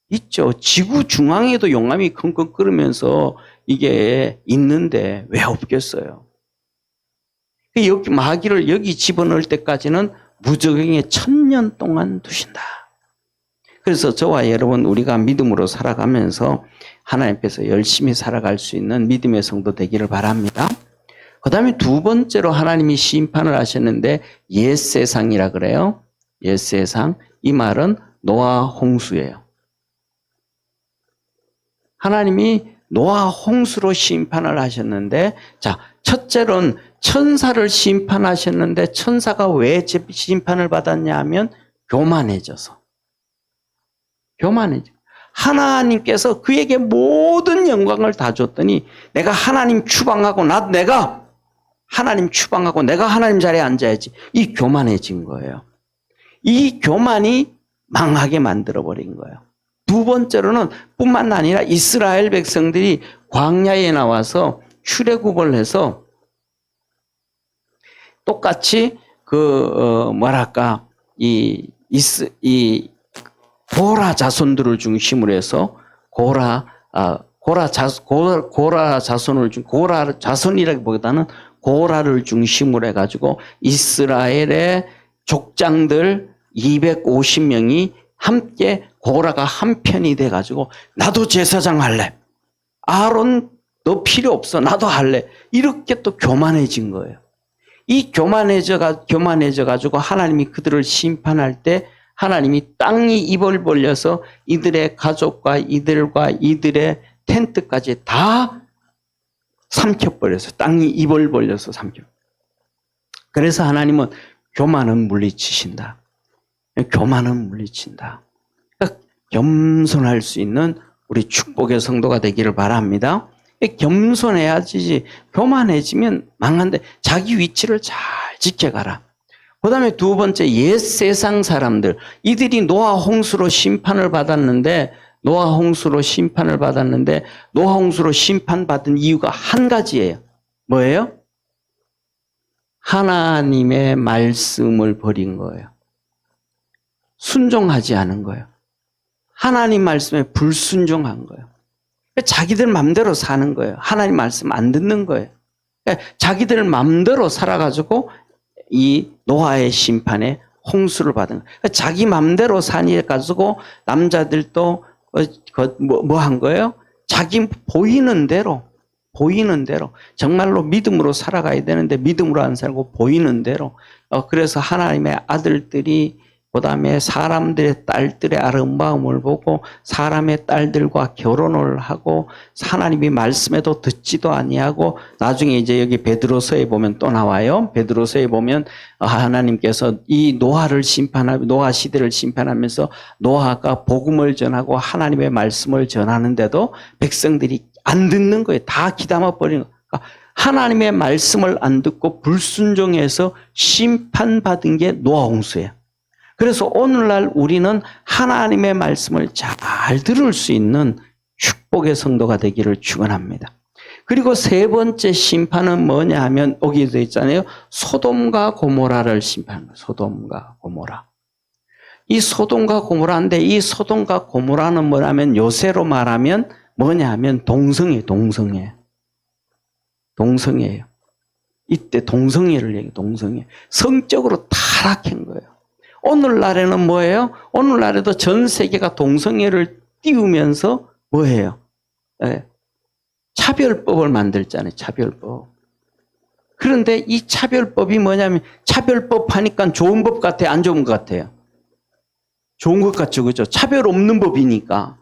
있죠. 지구 중앙에도 용암이 컹컹 끓으면서 이게 있는데 왜 없겠어요? 여기 마귀를 여기 집어넣을 때까지는 무저갱에 1000년 동안 두신다. 그래서 저와 여러분 우리가 믿음으로 살아가면서 하나님 앞에서 열심히 살아갈 수 있는 믿음의 성도 되기를 바랍니다. 그 다음에 두 번째로 하나님이 심판을 하셨는데 옛세상이라 그래요. 옛세상. 이 말은 노아 홍수예요. 하나님이 노아 홍수로 심판을 하셨는데, 자, 첫째로는 천사를 심판하셨는데 천사가 왜 심판을 받았냐 하면 교만해져서. 교만해져. 하나님께서 그에게 모든 영광을 다 줬더니 내가 하나님 추방하고 내가 하나님 추방하고 내가 하나님 자리에 앉아야지. 이 교만해진 거예요. 이 교만이 망하게 만들어버린 거예요. 두 번째로는 뿐만 아니라 이스라엘 백성들이 광야에 나와서 출애굽을 해서 똑같이 이 고라 자손들을 중심으로 해서 고라 자손이라기보다는 고라를 중심으로 해가지고 이스라엘의 족장들 250명이 함께 고라가 한 편이 돼가지고 나도 제사장 할래. 아론 너 필요 없어. 나도 할래. 이렇게 또 교만해진 거예요. 이 교만해져 가지고 하나님이 그들을 심판할 때 하나님이 땅이 입을 벌려서 이들의 가족과 이들의 텐트까지 다 삼켜버려서 땅이 입을 벌려서 삼켜. 그래서 하나님은 교만은 물리치신다. 교만은 물리친다. 그러니까 겸손할 수 있는 우리 축복의 성도가 되기를 바랍니다. 겸손해야지 교만해지면 망한데 자기 위치를 잘 지켜가라. 그 다음에 두 번째, 옛 세상 사람들. 이들이 노아 홍수로 심판을 받았는데 노아 홍수로 심판받은 이유가 한 가지예요. 뭐예요? 하나님의 말씀을 버린 거예요. 순종하지 않은 거예요. 하나님 말씀에 불순종한 거예요. 자기들 맘대로 사는 거예요. 하나님 말씀 안 듣는 거예요. 자기들 맘대로 살아가지고 이 노아의 심판에 홍수를 받은 거예요. 자기 맘대로 사니가지고 남자들도 뭐 한 거예요? 자기 보이는 대로 정말로 믿음으로 살아가야 되는데 믿음으로 안 살고 보이는 대로. 그래서 하나님의 아들들이 그다음에 사람들의 딸들의 아름다움을 보고 사람의 딸들과 결혼을 하고 하나님이 말씀에도 듣지도 아니하고 나중에 이제 여기 베드로서에 보면 또 나와요. 베드로서에 보면 하나님께서 이 노아 시대를 심판하면서 노아가 복음을 전하고 하나님의 말씀을 전하는데도 백성들이 안 듣는 거예요. 다 기담아 버리는 거예요. 그러니까 하나님의 말씀을 안 듣고 불순종해서 심판받은 게 노아 홍수예요. 그래서 오늘날 우리는 하나님의 말씀을 잘 들을 수 있는 축복의 성도가 되기를 축원합니다. 그리고 세 번째 심판은 뭐냐 하면 여기 되어 있잖아요. 소돔과 고모라를 심판하는 거예요. 소돔과 고모라. 이 소돔과 고모라인데 이 소돔과 고모라는 뭐냐면 요새로 말하면 뭐냐 하면 동성애예요. 이때 동성애를 얘기해요. 동성애. 성적으로 타락한 거예요. 오늘날에는 뭐예요? 오늘날에도 전 세계가 동성애를 띄우면서 뭐예요? 차별법을 만들잖아요. 차별법. 그런데 이 차별법이 뭐냐면 차별법 하니까 좋은 법 같아요? 안 좋은 것 같아요? 좋은 것 같죠. 그죠? 차별 없는 법이니까.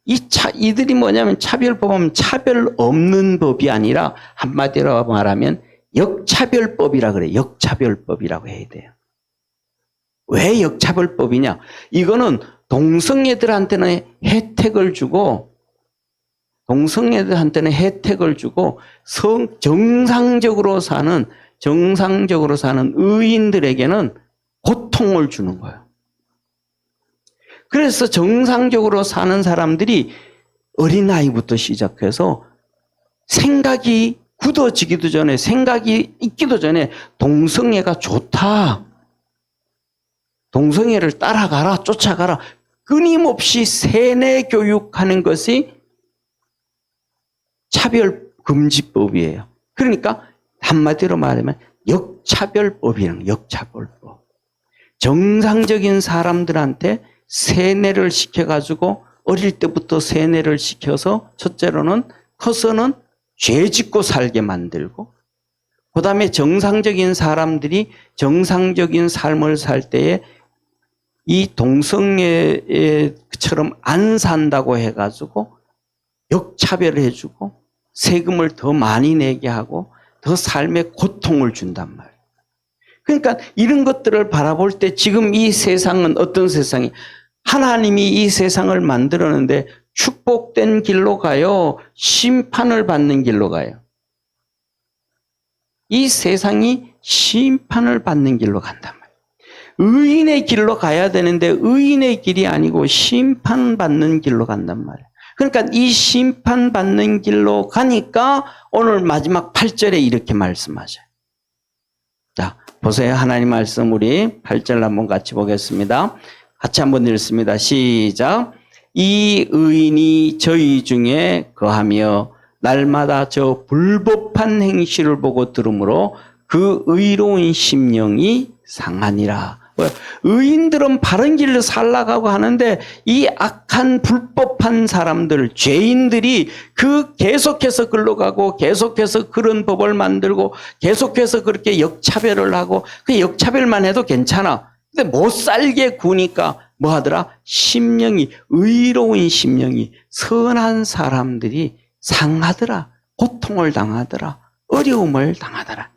이들이 뭐냐면 차별법은 차별 없는 법이 아니라 한마디로 말하면 역차별법이라 그래요. 역차별법이라고 해야 돼요. 왜 역차별법이냐? 이거는 동성애들한테는 혜택을 주고 정상적으로 사는 의인들에게는 고통을 주는 거예요. 그래서 정상적으로 사는 사람들이 어린아이부터 시작해서 생각이 굳어지기도 전에 생각이 있기도 전에 동성애가 좋다. 동성애를 따라가라, 쫓아가라. 끊임없이 세뇌 교육하는 것이 차별금지법이에요. 그러니까 한마디로 말하면 역차별법이라는 거예요. 역차별법. 정상적인 사람들한테 세뇌를 시켜가지고 어릴 때부터 세뇌를 시켜서 첫째로는 커서는 죄 짓고 살게 만들고 그 다음에 정상적인 사람들이 정상적인 삶을 살 때에 이 동성애처럼 안 산다고 해가지고 역차별을 해주고 세금을 더 많이 내게 하고 더 삶에 고통을 준단 말이에요. 그러니까 이런 것들을 바라볼 때 지금 이 세상은 어떤 세상이 하나님이 이 세상을 만들었는데 축복된 길로 가요? 심판을 받는 길로 가요? 이 세상이 심판을 받는 길로 간단 말이에요. 의인의 길로 가야 되는데 의인의 길이 아니고 심판받는 길로 간단 말이에요. 그러니까 이 심판받는 길로 가니까 오늘 마지막 8절에 이렇게 말씀하셔요. 자, 보세요. 하나님 말씀 우리 8절 한번 같이 보겠습니다. 같이 한번 읽습니다. 시작. 이 의인이 저희 중에 거하며 날마다 저 불법한 행실을 보고 들으므로 그 의로운 심령이 상하니라. 의인들은 바른 길로 살아가고 하는데 이 악한 불법한 사람들, 죄인들이 그 계속해서 글로 가고 계속해서 그런 법을 만들고 계속해서 그렇게 역차별을 하고 그 역차별만 해도 괜찮아. 근데 못 살게 구니까 뭐 하더라? 심령이, 의로운 심령이, 선한 사람들이 상하더라. 고통을 당하더라. 어려움을 당하더라.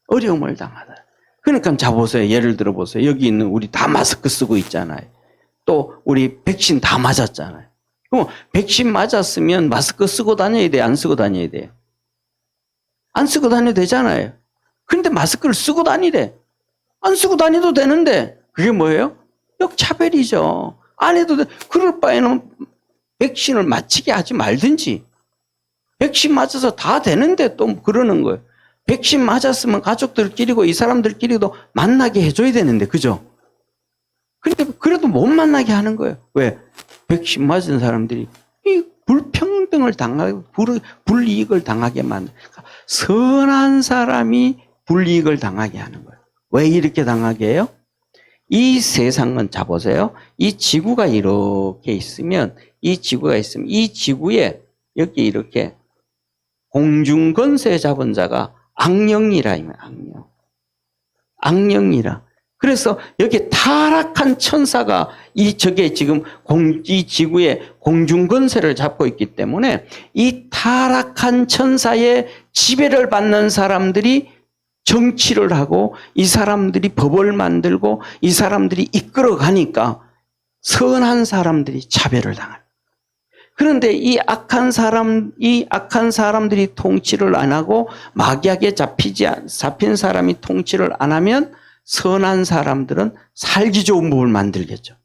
어려움을 당하더라. 그러니까 자보세요. 예를 들어 보세요. 여기 있는 우리 다 마스크 쓰고 있잖아요. 또 우리 백신 다 맞았잖아요. 그럼 백신 맞았으면 마스크 쓰고 다녀야 돼요? 안 쓰고 다녀야 돼요? 안 쓰고 다녀도 되잖아요. 그런데 마스크를 쓰고 다니래. 안 쓰고 다녀도 되는데 그게 뭐예요? 역차별이죠. 안 해도 돼. 그럴 바에는 백신을 맞히게 하지 말든지. 백신 맞아서 다 되는데 또 그러는 거예요. 백신 맞았으면 가족들끼리고 이 사람들끼리도 만나게 해줘야 되는데, 그죠? 근데 그래도 못 만나게 하는 거예요. 왜? 백신 맞은 사람들이 이 불평등을 당하고 불이익을 당하게 만든. 선한 사람이 불이익을 당하게 하는 거예요. 왜 이렇게 당하게 해요? 이 세상은 자보세요. 이 지구가 이렇게 있으면 이 지구에 여기 이렇게 공중권세 잡은 자가 악령이라 이면 악령. 악령이라. 그래서 여기 타락한 천사가 저게 지금 이 지구에 공중권세를 잡고 있기 때문에 이 타락한 천사의 지배를 받는 사람들이 정치를 하고 이 사람들이 법을 만들고 이 사람들이 이끌어 가니까 선한 사람들이 차별을 당합니다. 그런데 이 악한 사람들이 통치를 안 하고 막약에 잡힌 사람이 통치를 안 하면 선한 사람들은 살기 좋은 법을 만들겠죠.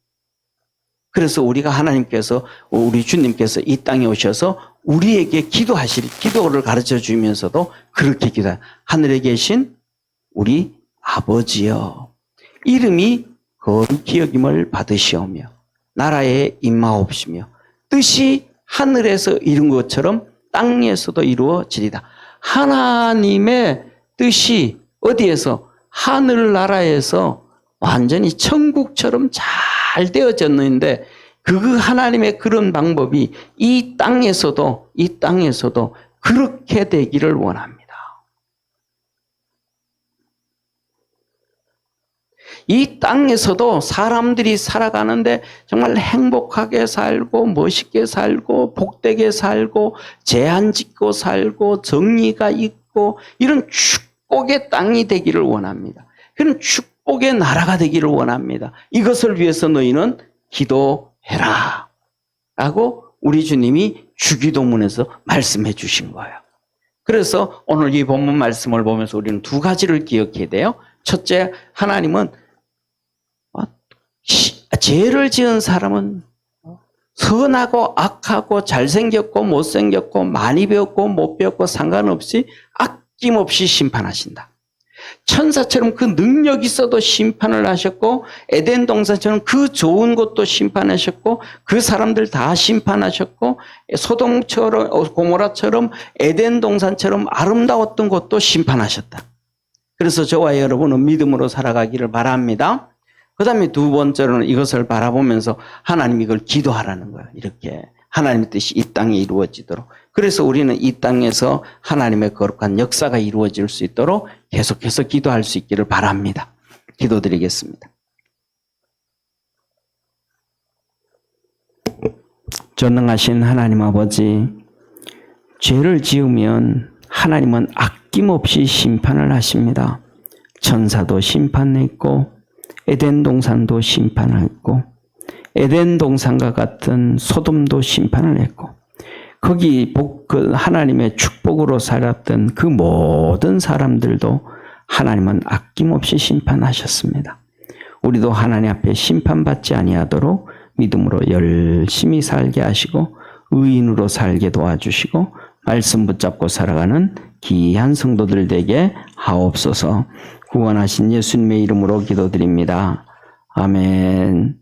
그래서 하나님께서, 우리 주님께서 이 땅에 오셔서 우리에게 기도를 가르쳐 주면서도 그렇게 기도해요. 하늘에 계신 우리 아버지여, 이름이 거룩히 여김을 받으시오며, 나라에 임하옵시며, 뜻이 하늘에서 이룬 것처럼 땅에서도 이루어지리다. 하나님의 뜻이 어디에서? 하늘나라에서 완전히 천국처럼 잘 되어졌는데 그 하나님의 그런 방법이 이 땅에서도 그렇게 되기를 원합니다. 이 땅에서도 사람들이 살아가는데 정말 행복하게 살고 멋있게 살고 복되게 살고 제한 짓고 살고 정의가 있고 이런 축복의 땅이 되기를 원합니다. 그런 축복의 나라가 되기를 원합니다. 이것을 위해서 너희는 기도해라 라고 우리 주님이 주기도문에서 말씀해 주신 거예요. 그래서 오늘 이 본문 말씀을 보면서 우리는 두 가지를 기억해야 돼요. 첫째, 하나님은 죄를 지은 사람은 선하고 악하고 잘생겼고 못생겼고 많이 배웠고 못 배웠고 상관없이 아낌없이 심판하신다. 천사처럼 그 능력이 있어도 심판을 하셨고 에덴 동산처럼 그 좋은 것도 심판하셨고 그 사람들 다 심판하셨고 소돔처럼 고모라처럼 에덴 동산처럼 아름다웠던 것도 심판하셨다. 그래서 저와 여러분은 믿음으로 살아가기를 바랍니다. 그 다음에 두 번째로는 이것을 바라보면서 하나님 이걸 기도하라는 거예요. 이렇게 하나님의 뜻이 이 땅에 이루어지도록. 그래서 우리는 이 땅에서 하나님의 거룩한 역사가 이루어질 수 있도록 계속해서 기도할 수 있기를 바랍니다. 기도드리겠습니다. 전능하신 하나님 아버지, 죄를 지으면 하나님은 아낌없이 심판을 하십니다. 천사도 심판했고 에덴 동산도 심판을 했고 에덴 동산과 같은 소돔도 심판을 했고 거기 그 하나님의 축복으로 살았던 그 모든 사람들도 하나님은 아낌없이 심판하셨습니다. 우리도 하나님 앞에 심판받지 아니하도록 믿음으로 열심히 살게 하시고 의인으로 살게 도와주시고 말씀 붙잡고 살아가는 귀한 성도들 되게 하옵소서. 구원하신 예수님의 이름으로 기도드립니다. 아멘.